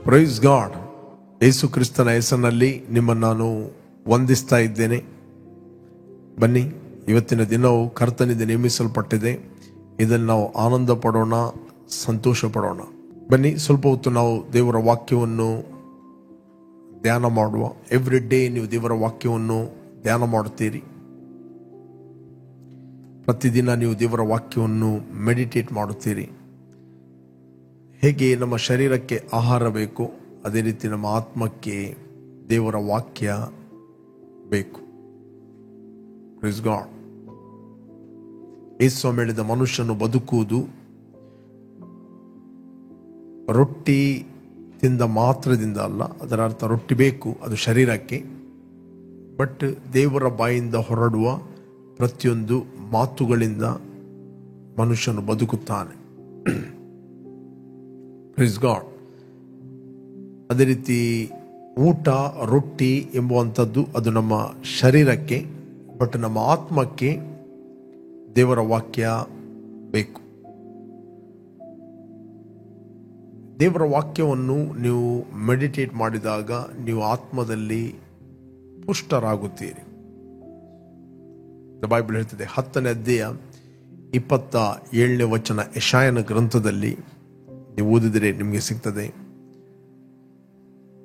Praise God. ಯೇಸು ಕ್ರಿಸ್ತನ ಹೆಸರಿನಲ್ಲಿ ನಿಮ್ಮನ್ನು ನಾನು ವಂದಿಸ್ತಾ ಇದ್ದೇನೆ. ಬನ್ನಿ, ಇವತ್ತಿನ ದಿನವು ಕರ್ತನಿಂದ ನೇಮಿಸಲ್ಪಟ್ಟಿದೆ. ಇದನ್ನು ನಾವು ಆನಂದ ಪಡೋಣ, ಸಂತೋಷ ಪಡೋಣ. ಬನ್ನಿ, ಸ್ವಲ್ಪ ಹೊತ್ತು ನಾವು ದೇವರ ವಾಕ್ಯವನ್ನು ಧ್ಯಾನ ಮಾಡುವ. ಎವ್ರಿ ಡೇ ನೀವು ದೇವರ ವಾಕ್ಯವನ್ನು ಧ್ಯಾನ ಮಾಡುತ್ತೀರಿ. ಪ್ರತಿದಿನ ನೀವು ದೇವರ ವಾಕ್ಯವನ್ನು ಮೆಡಿಟೇಟ್ ಮಾಡುತ್ತೀರಿ. ಹೇಗೆ ನಮ್ಮ ಶರೀರಕ್ಕೆ ಆಹಾರ ಬೇಕು, ಅದೇ ರೀತಿ ನಮ್ಮ ಆತ್ಮಕ್ಕೆ ದೇವರ ವಾಕ್ಯ ಬೇಕು. Praise God. ಯೇಸು ಹೇಳಿದ ಮನುಷ್ಯನು ಬದುಕುವುದು ರೊಟ್ಟಿ ತಿಂದ ಮಾತ್ರದಿಂದ ಅಲ್ಲ. ಅದರ ಅರ್ಥ ರೊಟ್ಟಿ ಬೇಕು, ಅದು ಶರೀರಕ್ಕೆ. ಬಟ್ ದೇವರ ಬಾಯಿಂದ ಹೊರಡುವ ಪ್ರತಿಯೊಂದು ಮಾತುಗಳಿಂದ ಮನುಷ್ಯನು ಬದುಕುತ್ತಾನೆ. Praise God. ಅದೇ ರೀತಿ ಊಟ, ರೊಟ್ಟಿ ಎಂಬುವಂಥದ್ದು ಅದು ನಮ್ಮ ಶರೀರಕ್ಕೆ. ಬಟ್ ನಮ್ಮ ಆತ್ಮಕ್ಕೆ ದೇವರ ವಾಕ್ಯ ಬೇಕು. ದೇವರ ವಾಕ್ಯವನ್ನು ನೀವು ಮೆಡಿಟೇಟ್ ಮಾಡಿದಾಗ ನೀವು ಆತ್ಮದಲ್ಲಿ ಪುಷ್ಟರಾಗುತ್ತೀರಿ. ಬೈಬಲ್ ಹೇಳ್ತದೆ, 10ನೇ ಅಧ್ಯಾಯ 27ನೇ ವಚನ ಯೆಶಾಯನ ಗ್ರಂಥದಲ್ಲಿ ನೀವು ಓದಿದರೆ ನಿಮಗೆ ಸಿಗ್ತದೆ.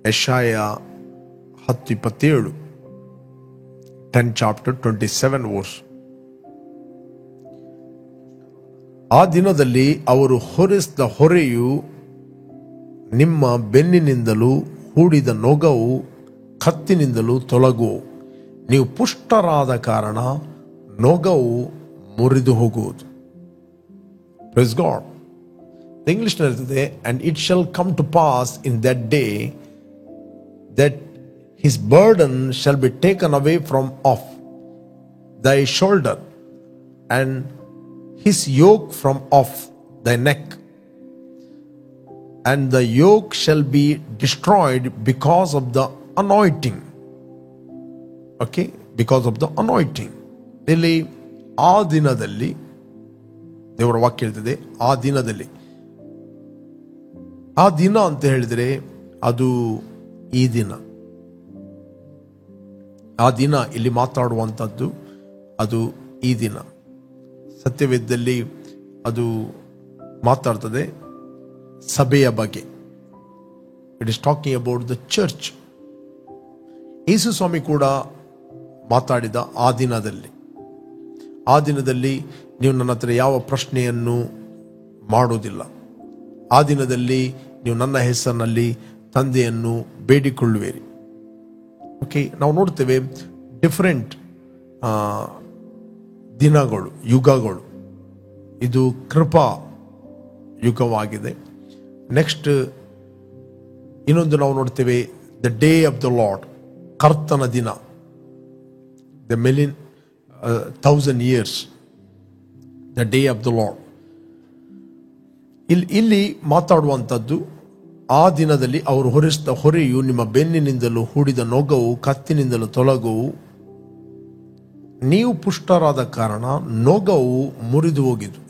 ಯೆಶಾಯ 10:27, 10 chapter 27 verse. ಆ ದಿನದಲ್ಲಿ ಅವರು ಹೊರಿಸಿದ ಹೊರೆಯು ನಿಮ್ಮ ಬೆನ್ನಿನಿಂದಲೂ ಹೂಡಿದ ನೊಗವು ಕತ್ತಿನಿಂದಲೂ ತೊಲಗುವು. ನೀವು ಪುಷ್ಟರಾದ ಕಾರಣ ನೊಗವು ಮುರಿದು ಹೋಗುವುದು. Praise God. ಇಂಗ್ಲಿಷ್ ಇರ್ತದೆ, and it shall come to pass in that day that his burden shall be taken away from off thy shoulder and his yoke from off thy neck, and the yoke shall be destroyed because of the anointing. Okay, because of the anointing. ಇಲ್ಲಿ ಆ ದಿನದಲ್ಲಿ ದೇವರ ವಾಕ್ಯ ಹೇಳ್ತದೆ, ಆ ದಿನದಲ್ಲಿ. ಆ ದಿನ ಅಂತ ಹೇಳಿದರೆ ಅದು ಈ ದಿನ. ಆ ದಿನ ಇಲ್ಲಿ ಮಾತಾಡುವಂಥದ್ದು ಅದು ಈ ದಿನ. ಸತ್ಯವೇದದಲ್ಲಿ ಅದು ಮಾತಾಡ್ತದೆ ಸಭೆಯ ಬಗ್ಗೆ. It is talking about the church. ಯೇಸು ಸ್ವಾಮಿ ಕೂಡ ಮಾತಾಡಿದ ಆ ದಿನದಲ್ಲಿ. ಆ ದಿನದಲ್ಲಿ ನೀವು ನನ್ನ ಹತ್ರ ಯಾವ ಪ್ರಶ್ನೆಯನ್ನು ಮಾಡೋದಿಲ್ಲ. ಆ ದಿನದಲ್ಲಿ ನೀವು ನನ್ನ ಹೆಸರಿನಲ್ಲಿ ತಂದೆಯನ್ನು ಬೇಡಿಕೊಳ್ಳುವಿರಿ. ಓಕೆ, ನಾವು ನೋಡ್ತೇವೆ ಡಿಫರೆಂಟ್ ದಿನಗಳು, ಯುಗಗಳು. ಇದು ಕೃಪಾ ಯುಗವಾಗಿದೆ. ನೆಕ್ಸ್ಟ್ ಇನ್ನೊಂದು ನಾವು ನೋಡ್ತೇವೆ, the day of the lord, ಕರ್ತನ ದಿನ. The 1,000 years, the day of the lord. ಇಲ್ಲಿ ಮಾತಾಡುವಂಥದ್ದು ಆ ದಿನದಲ್ಲಿ ಅವರು ಹೊರಿಸಿದ ಹೊರೆಯು ನಿಮ್ಮ ಬೆನ್ನಿನಿಂದಲೂ ಹೂಡಿದ ನೊಗವು ಕತ್ತಿನಿಂದಲೂ ತೊಲಗುವು. ನೀವು ಪುಷ್ಟರಾದ ಕಾರಣ ನೊಗವು ಮುರಿದು ಹೋಗುವುದು.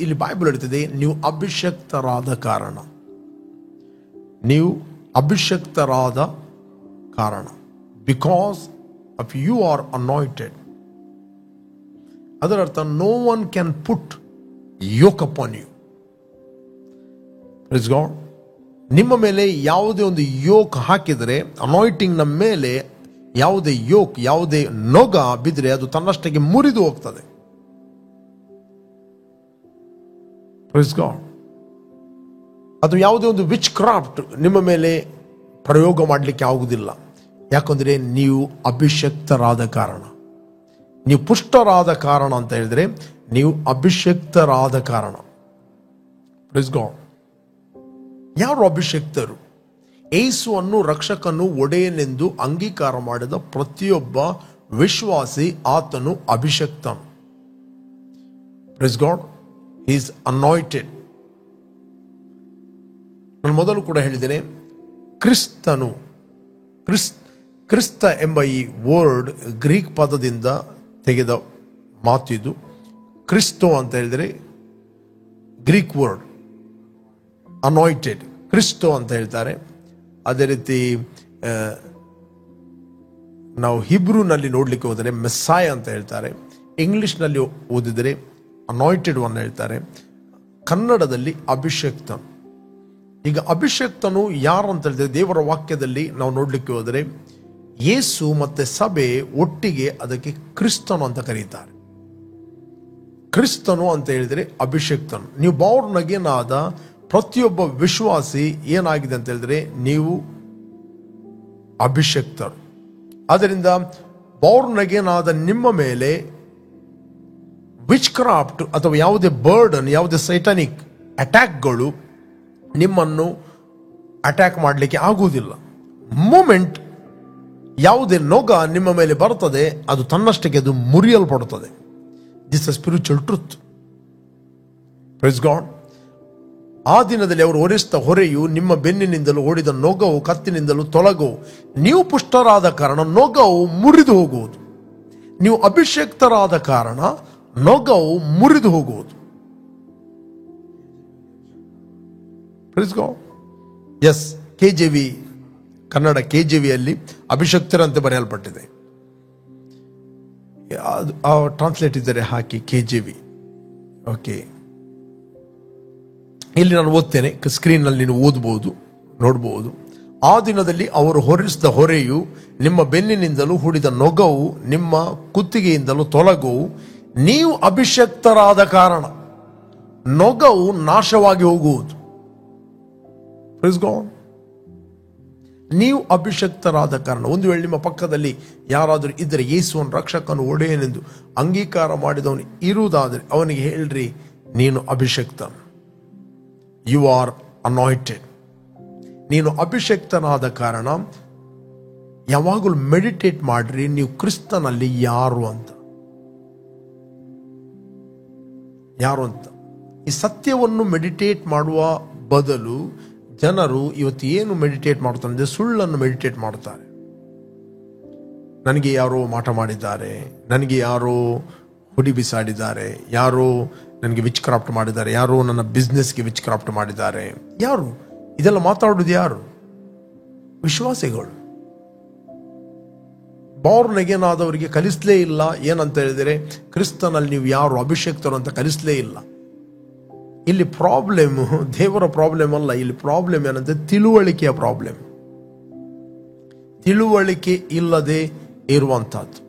ಇಲ್ಲಿ ಬೈಬಲ್ ಹೇಳ್ತದೆ, ನೀವು ಅಭಿಷಕ್ತರಾದ ಕಾರಣ. ನೀವು ಅಭಿಷಕ್ತರಾದ ಕಾರಣ, because of you are anointed. ಅದರ ಅರ್ಥ, no one can put yoke upon you. Praise God. ನಿಮ್ಮ ಮೇಲೆ ಯಾವುದೇ ಒಂದು ಯೋಕ್ ಹಾಕಿದರೆ, ಅನಾಯಿಂಟಿಂಗ್ ನಮ್ಮ ಮೇಲೆ ಯಾವುದೇ ಯೋಕ್, ಯಾವುದೇ ನೊಗ ಬಿದ್ದರೆ ಅದು ತನ್ನಷ್ಟಕ್ಕೆ ಮುರಿದು ಹೋಗ್ತದೆ. Praise God. ಅದು ಯಾವುದೇ ಒಂದು ವಿಚ್ ಕ್ರಾಫ್ಟ್ ನಿಮ್ಮ ಮೇಲೆ ಪ್ರಯೋಗ ಮಾಡಲಿಕ್ಕೆ ಆಗುವುದಿಲ್ಲ. ಯಾಕಂದ್ರೆ ನೀವು ಅಭಿಷಕ್ತರಾದ ಕಾರಣ. ನೀವು ಪುಷ್ಟರಾದ ಕಾರಣ ಅಂತ ಹೇಳಿದ್ರೆ ನೀವು ಅಭಿಷಕ್ತರಾದ ಕಾರಣ. Praise God. ಯಾರು ಅಭಿಷಕ್ತರು? ಯೇಸುವನ್ನು ರಕ್ಷಕನು ಒಡೆಯನೆಂದು ಅಂಗೀಕಾರ ಮಾಡಿದ ಪ್ರತಿಯೊಬ್ಬ ವಿಶ್ವಾಸಿ ಆತನು ಅಭಿಷಕ್ತನು. Praise God. He is anointed. ನಾನು ಮೊದಲು ಕೂಡ ಹೇಳಿದ್ದೇನೆ, ಕ್ರಿಸ್ತನು, ಕ್ರಿಸ್ತ ಎಂಬ ಈ ವರ್ಡ್ ಗ್ರೀಕ್ ಪದದಿಂದ ತೆಗೆದ ಮಾತು ಇದು. ಕ್ರಿಸ್ತೋ ಅಂತ ಹೇಳಿದರೆ ಗ್ರೀಕ್ ವರ್ಡ್. ಅನಾಯಿಂಟೆಡ್, ಕ್ರಿಸ್ಟೋ ಅಂತ ಹೇಳ್ತಾರೆ. ಅದೇ ರೀತಿ ನಾವು ಹಿಬ್ರೂನಲ್ಲಿ ನೋಡ್ಲಿಕ್ಕೆ ಹೋದರೆ ಮೆಸ್ಸಾಯ ಅಂತ ಹೇಳ್ತಾರೆ. ಇಂಗ್ಲಿಷ್ನಲ್ಲಿ ಓದಿದರೆ ಅನಾಯ್ಟೆಡ್ ಒನ್ ಹೇಳ್ತಾರೆ. ಕನ್ನಡದಲ್ಲಿ ಅಭಿಷೇಕ್ತನು. ಈಗ ಅಭಿಷೇಕ್ತನು ಯಾರು ಅಂತ ಹೇಳಿದ್ರೆ ದೇವರ ವಾಕ್ಯದಲ್ಲಿ ನಾವು ನೋಡ್ಲಿಕ್ಕೆ ಹೋದರೆ ಯೇಸು ಮತ್ತೆ ಸಭೆ ಒಟ್ಟಿಗೆ ಅದಕ್ಕೆ ಕ್ರಿಸ್ತನು ಅಂತ ಕರೀತಾರೆ. ಕ್ರಿಸ್ತನು ಅಂತ ಹೇಳಿದರೆ ಅಭಿಷೇಕ್ತನು. ನೀವು ಬಾರ್ನ್ ಅಗೇನ್ ಆದ ಪ್ರತಿಯೊಬ್ಬ ವಿಶ್ವಾಸಿ ಏನಾಗಿದೆ ಅಂತ ಹೇಳಿದ್ರೆ ನೀವು ಅಭಿಷೇಕ್ತರು. ಆದ್ದರಿಂದ ಬಾರ್ನ್ ಅಗೇನ್ ಆದ ನಿಮ್ಮ ಮೇಲೆ ವಿಚ್ ಕ್ರಾಫ್ಟ್ ಅಥವಾ ಯಾವುದೇ ಬರ್ಡನ್, ಯಾವುದೇ ಸೈಟಾನಿಕ್ ಅಟ್ಯಾಕ್ಗಳು ನಿಮ್ಮನ್ನು ಅಟ್ಯಾಕ್ ಮಾಡಲಿಕ್ಕೆ ಆಗುವುದಿಲ್ಲ. ಮೂಮೆಂಟ್ ಯಾವುದೇ ನೊಗ ನಿಮ್ಮ ಮೇಲೆ ಬರ್ತದೆ ಅದು ತನ್ನಷ್ಟಕ್ಕೆ ಅದು ಮುರಿಯಲ್ಪಡುತ್ತದೆ. This a spiritual truth. Praise God. ಆ ದಿನದಲ್ಲಿ ಅವರು ಹೊರಿಸಿದ ಹೊರೆಯು ನಿಮ್ಮ ಬೆನ್ನಿನಿಂದಲೂ ಓಡಿದ ನೊಗವು ಕತ್ತಿನಿಂದಲೂ ತೊಲಗವು. ನೀವು ಪುಷ್ಟರಾದ ಕಾರಣ ನೊಗವು ಮುರಿದು ಹೋಗುವುದು. ನೀವು ಅಭಿಷೇಕ್ತರಾದ ಕಾರಣ ನೊಗವು ಮುರಿದು ಹೋಗುವುದು. Praise God. Yes, KJV Kannada KJVಯಲ್ಲಿ ಅಭಿಷಕ್ತರಂತೆ ಬರೆಯಲ್ಪಟ್ಟಿದೆ. ಟ್ರಾನ್ಸ್ಲೇಟ್ ಇದ್ದರೆ ಹಾಕಿ KJV. ಓಕೆ, ಇಲ್ಲಿ ನಾನು ಓದ್ತೇನೆ, ಸ್ಕ್ರೀನ್ನಲ್ಲಿ ನೀವು ಓದಬಹುದು, ನೋಡಬಹುದು. ಆ ದಿನದಲ್ಲಿ ಅವರು ಹೊರಿಸಿದ ಹೊರೆಯು ನಿಮ್ಮ ಬೆನ್ನಿನಿಂದಲೂ ಹೂಡಿದ ನೊಗವು ನಿಮ್ಮ ಕುತ್ತಿಗೆಯಿಂದಲೂ ತೊಲಗುವು. ನೀವು ಅಭಿಷಕ್ತರಾದ ಕಾರಣ ನೊಗವು ನಾಶವಾಗಿ ಹೋಗುವುದು. Praise god. ನೀವು ಅಭಿಷಕ್ತರಾದ ಕಾರಣ. ಒಂದು ವೇಳೆ ನಿಮ್ಮ ಪಕ್ಕದಲ್ಲಿ ಯಾರಾದರೂ ಇದ್ದರೆ ಯೇಸುವನ್ನು ರಕ್ಷಕನು ಒಡೆಯನೆಂದು ಅಂಗೀಕಾರ ಮಾಡಿದವನು ಇರುವುದಾದರೆ ಅವನಿಗೆ ಹೇಳ್ರಿ, ನೀನು ಅಭಿಷಕ್ತನು. You are ಅನಾಯ್ಟೆಡ್. ನೀನು ಅಭಿಷಕ್ತನಾದ ಕಾರಣ ಯಾವಾಗಲೂ ಮೆಡಿಟೇಟ್ ಮಾಡ್ರಿ, ನೀವು ಕ್ರಿಸ್ತನಲ್ಲಿ ಯಾರು ಅಂತ. ಈ ಸತ್ಯವನ್ನು ಮೆಡಿಟೇಟ್ ಮಾಡುವ ಬದಲು ಜನರು ಇವತ್ತು ಏನು ಮೆಡಿಟೇಟ್ ಮಾಡ್ತಾರೆ ಅಂದರೆ ಸುಳ್ಳನ್ನು ಮೆಡಿಟೇಟ್ ಮಾಡ್ತಾರೆ. ನನಗೆ ಯಾರೋ ಮಾಟ ಮಾಡಿದ್ದಾರೆ, ನನಗೆ ಯಾರೋ ಹುಡಿ ಬಿಸಾಡಿದ್ದಾರೆ, ಯಾರೋ ನನಗೆ ವಿಚ್ ಕ್ರಾಫ್ಟ್ ಮಾಡಿದ್ದಾರೆ, ಯಾರೋ ನನ್ನ ಬಿಸ್ನೆಸ್ಗೆ ವಿಚ್ ಕ್ರಾಫ್ಟ್ ಮಾಡಿದ್ದಾರೆ. ಯಾರು ಇದೆಲ್ಲ ಮಾತಾಡೋದು? ಯಾರು? ವಿಶ್ವಾಸಿಗಳು. ಬಾರ್ನ್ ಅಗೇನ್ ಆದವರಿಗೆ ಕಲಿಸಲೇ ಇಲ್ಲ. ಏನಂತ ಹೇಳಿದರೆ ಕ್ರಿಸ್ತನಲ್ಲಿ ನೀವು ಯಾರು ಅಭಿಷೇಕ್ತರು ಅಂತ ಕಲಿಸಲೇ ಇಲ್ಲ. ಇಲ್ಲಿ ಪ್ರಾಬ್ಲಮ್ ದೇವರ ಪ್ರಾಬ್ಲಮ್ ಅಲ್ಲ. ಇಲ್ಲಿ ಪ್ರಾಬ್ಲಮ್ ಏನಂದ್ರೆ ತಿಳುವಳಿಕೆಯ ಪ್ರಾಬ್ಲಮ್. ತಿಳುವಳಿಕೆ ಇಲ್ಲದೆ ಇರುವಂತಹದ್ದು.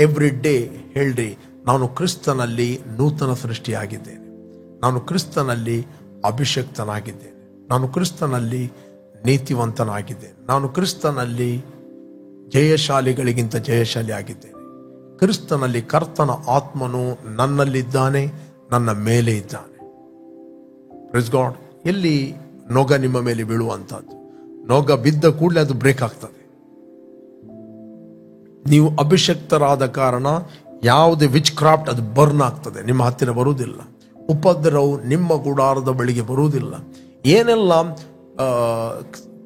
ಎವ್ರಿ ಡೇ ಹೇಳ್ರಿ, ನಾನು ಕ್ರಿಸ್ತನಲ್ಲಿ ನೂತನ ಸೃಷ್ಟಿಯಾಗಿದ್ದೇನೆ, ನಾನು ಕ್ರಿಸ್ತನಲ್ಲಿ ಅಭಿಷಕ್ತನಾಗಿದ್ದೇನೆ, ನಾನು ಕ್ರಿಸ್ತನಲ್ಲಿ ನೀತಿವಂತನಾಗಿದ್ದೇನೆ, ನಾನು ಕ್ರಿಸ್ತನಲ್ಲಿ ಜಯಶಾಲಿಗಳಿಗಿಂತ ಜಯಶಾಲಿ ಆಗಿದ್ದೇನೆ, ಕ್ರಿಸ್ತನಲ್ಲಿ ಕರ್ತನ ಆತ್ಮನು ನನ್ನಲ್ಲಿದ್ದಾನೆ, ನನ್ನ ಮೇಲೆ ಇದ್ದಾನೆ. Praise God. ಎಲ್ಲಿ ನೊಗ ನಿಮ್ಮ ಮೇಲೆ ಬೀಳುವಂತಹದ್ದು, ನೊಗ ಬಿದ್ದ ಕೂಡಲೇ ಅದು ಬ್ರೇಕ್ ಆಗ್ತದೆ. ನೀವು ಅಭಿಷಕ್ತರಾದ ಕಾರಣ ಯಾವುದೇ ವಿಚ್ ಕ್ರಾಫ್ಟ್ ಅದು ಬರ್ನ್ ಆಗ್ತದೆ, ನಿಮ್ಮ ಹತ್ತಿರ ಬರುವುದಿಲ್ಲ. ಉಪದ್ರವು ನಿಮ್ಮ ಗುಡಾರದ ಬಳಿಗೆ ಬರುವುದಿಲ್ಲ. ಏನೆಲ್ಲ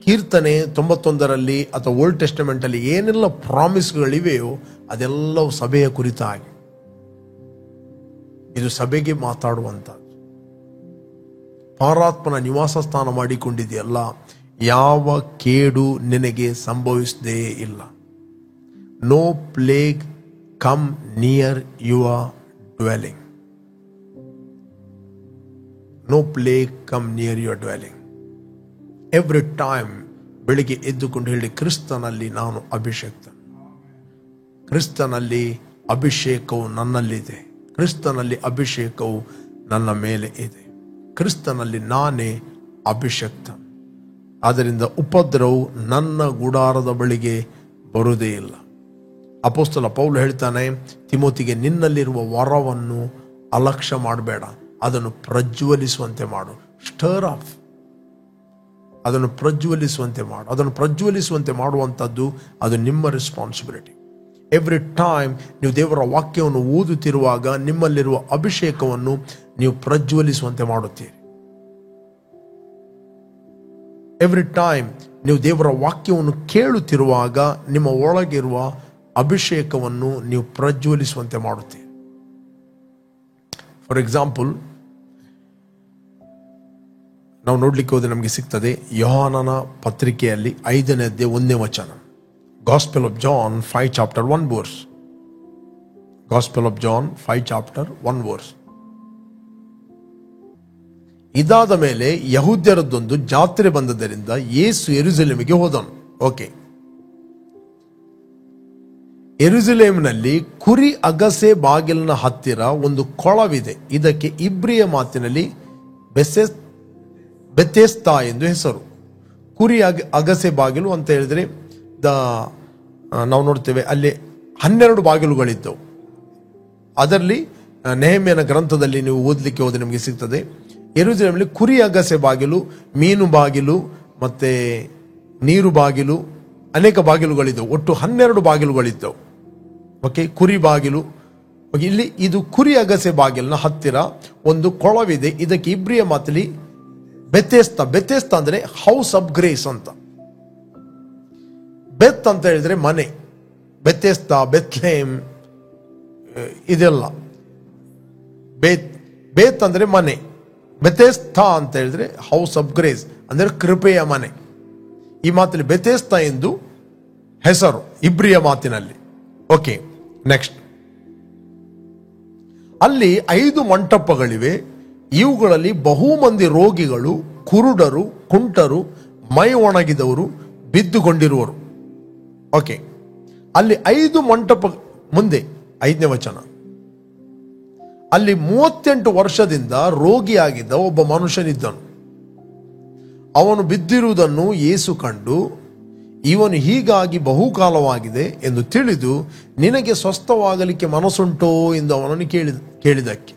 ಕೀರ್ತನೆ 91ರಲ್ಲಿ ಅಥವಾ ಓಲ್ಡ್ ಟೆಸ್ಟಮೆಂಟ್ ಅಲ್ಲಿ ಏನೆಲ್ಲ ಪ್ರಾಮಿಸ್ಗಳಿವೆಯೋ ಅದೆಲ್ಲವೂ ಸಭೆಯ ಕುರಿತಾಗಿ. ಇದು ಸಭೆಗೆ ಮಾತಾಡುವಂಥದ್ದು. ಪಾರಾತ್ಮನ ನಿವಾಸ ಸ್ಥಾನ ಮಾಡಿಕೊಂಡಿದೆಯಲ್ಲ, ಯಾವ ಕೇಡು ನಿನಗೆ ಸಂಭವಿಸದೇ ಇಲ್ಲ. No plague come near your dwelling. No plague come near your dwelling. Every time ಬೆಳಿಗ್ಗೆ ಎದ್ದುಕೊಂಡು ಹೇಳಿ, ಕ್ರಿಸ್ತನಲ್ಲಿ ನಾನು ಅಭಿಷೇಕ್ತ, ಕ್ರಿಸ್ತನಲ್ಲಿ ಅಭಿಷೇಕವು ನನ್ನಲ್ಲಿದೆ, ಕ್ರಿಸ್ತನಲ್ಲಿ ಅಭಿಷೇಕವು ನನ್ನ ಮೇಲೆ ಇದೆ, ಕ್ರಿಸ್ತನಲ್ಲಿ ನಾನೇ ಅಭಿಷಕ್ತ. ಆದ್ದರಿಂದ ಉಪದ್ರವು ನನ್ನ ಗುಡಾರದ ಬಳಿಗೆ ಬರುವುದೇ ಇಲ್ಲ. ಅಪೊಸ್ತಲ ಪೌಲ ಹೇಳ್ತಾನೆ ತಿಮೋತಿಗೆ, ನಿನ್ನಲ್ಲಿರುವ ವರವನ್ನು ಅಲಕ್ಷ್ಯ ಮಾಡಬೇಡ, ಅದನ್ನು ಪ್ರಜ್ವಲಿಸುವಂತೆ ಮಾಡು. ಸ್ಟರ್ ಆಫ್, ಅದನ್ನು ಪ್ರಜ್ವಲಿಸುವಂತೆ ಮಾಡು. ಅದನ್ನು ಪ್ರಜ್ವಲಿಸುವಂತೆ ಮಾಡುವಂಥದ್ದು ಅದು ನಿಮ್ಮ ರೆಸ್ಪಾನ್ಸಿಬಿಲಿಟಿ. ಎವ್ರಿ ಟೈಮ್ ನೀವು ದೇವರ ವಾಕ್ಯವನ್ನು ಓದುತ್ತಿರುವಾಗ ನಿಮ್ಮಲ್ಲಿರುವ ಅಭಿಷೇಕವನ್ನು ನೀವು ಪ್ರಜ್ವಲಿಸುವಂತೆ ಮಾಡುತ್ತೀರಿ. ಎವ್ರಿ ಟೈಮ್ ನೀವು ದೇವರ ವಾಕ್ಯವನ್ನು ಕೇಳುತ್ತಿರುವಾಗ ನಿಮ್ಮ ಒಳಗಿರುವ ಅಭಿಷೇಕವನ್ನು ನೀವು ಪ್ರಜ್ವಲಿಸುವಂತೆ ಮಾಡುತ್ತೀರಿ. ಫಾರ್ ಎಕ್ಸಾಂಪಲ್, ನಾವು ನೋಡ್ಲಿಕ್ಕೆ ಹೋದ್ರೆ ನಮಗೆ ಸಿಗ್ತದೆ ಯೋಹಾನನ ಪತ್ರಿಕೆಯಲ್ಲಿ 5ನೇ ಅಧ್ಯಾಯ 1ನೇ ವಚನ. Gospel of John 5 chapter 1 verse. Gospel of John 5 chapter 1 verse. ಇದಾದ ಮೇಲೆ ಯಹೂದ್ಯರದ್ದೊಂದು ಜಾತ್ರೆ ಬಂದದ್ದರಿಂದ ಯೇಸು ಯೆರೂಸಲೇಮಿಗೆ ಹೋದನು. ಓಕೆ, ಯೆರೂಸಲೇಮಿನಲ್ಲಿ ಕುರಿ ಅಗಸೆ ಬಾಗಿಲಿನ ಹತ್ತಿರ ಒಂದು ಕೊಳವಿದೆ. ಇದಕ್ಕೆ ಇಬ್ರಿಯ ಮಾತಿನಲ್ಲಿ ಬೆಥೆಸ್ದಾ ಎಂದು ಹೆಸರು. ಕುರಿ ಅಗಸೆ ಬಾಗಿಲು ಅಂತ ಹೇಳಿದ್ರೆ ನಾವು ನೋಡ್ತೇವೆ ಅಲ್ಲಿ 12 ಬಾಗಿಲುಗಳಿದ್ದವು. ಅದರಲ್ಲಿ ನೆಹೆಮ್ಯನ ಗ್ರಂಥದಲ್ಲಿ ನೀವು ಓದಲಿಕ್ಕೆ ಹೋದ್ರೆ ನಿಮಗೆ ಸಿಗ್ತದೆ ಯೆರೂಸಲೇಮಿನಲ್ಲಿ ಕುರಿ ಅಗಸೆ ಬಾಗಿಲು, ಮೀನು ಬಾಗಿಲು, ಮತ್ತೆ ನೀರು ಬಾಗಿಲು, ಅನೇಕ ಬಾಗಿಲುಗಳಿದ್ದವು. ಒಟ್ಟು 12 ಬಾಗಿಲುಗಳಿದ್ದವು. ಓಕೆ, ಕುರಿ ಬಾಗಿಲು. ಇಲ್ಲಿ ಇದು ಕುರಿ ಅಗಸೆ ಬಾಗಿಲಿನ ಹತ್ತಿರ ಒಂದು ಕೊಳವಿದೆ. ಇದಕ್ಕೆ ಇಬ್ರಿಯ ಮಾತಲ್ಲಿ ಬೆಥೆಸ್ದಾ ಅಂದ್ರೆ ಹೌಸ್ ಆಫ್ ಗ್ರೇಸ್ ಅಂತ. ಬೆತ್ ಅಂತ ಹೇಳಿದ್ರೆ ಮನೆ, ಬೆಥೆಸ್ದಾ, ಬೆತ್ಲೆಹೇಮ್ ಇದೆಲ್ಲ. ಬೇತ್ ಅಂದ್ರೆ ಮನೆ, ಬೆಥೆಸ್ದಾ ಅಂತ ಹೇಳಿದ್ರೆ ಹೌಸ್ ಆಫ್ ಗ್ರೇಸ್ ಅಂದ್ರೆ ಕೃಪೆಯ ಮನೆ. ಈ ಮಾತಲ್ಲಿ ಬೆಥೆಸ್ದಾ ಎಂದು ಹೆಸರು ಇಬ್ರಿಯ ಮಾತಿನಲ್ಲಿ. Okay, next. ಅಲ್ಲಿ 5 ಮಂಟಪಗಳಿವೆ. ಇವುಗಳಲ್ಲಿ ಬಹು ಮಂದಿ ರೋಗಿಗಳು, ಕುರುಡರು, ಕುಂಟರು, ಮೈ ಒಣಗಿದವರು ಬಿದ್ದುಕೊಂಡಿರುವರು. ಓಕೆ, ಅಲ್ಲಿ 5 ಮಂಟಪ ಮುಂದೆ 5ನೇ ವಚನ. ಅಲ್ಲಿ 38 ವರ್ಷದಿಂದ ರೋಗಿಯಾಗಿದ್ದ ಒಬ್ಬ ಮನುಷ್ಯನಿದ್ದನು. ಅವನು ಬಿದ್ದಿರುವುದನ್ನು ಯೇಸು ಕಂಡು, ಇವನು ಹೀಗಾಗಿ ಬಹುಕಾಲವಾಗಿದೆ ಎಂದು ತಿಳಿದು, ನಿನಗೆ ಸ್ವಸ್ಥವಾಗಲಿಕ್ಕೆ ಮನಸ್ಸುಂಟೋ ಎಂದು ಅವನನ್ನು ಕೇಳಿದಕ್ಕೆ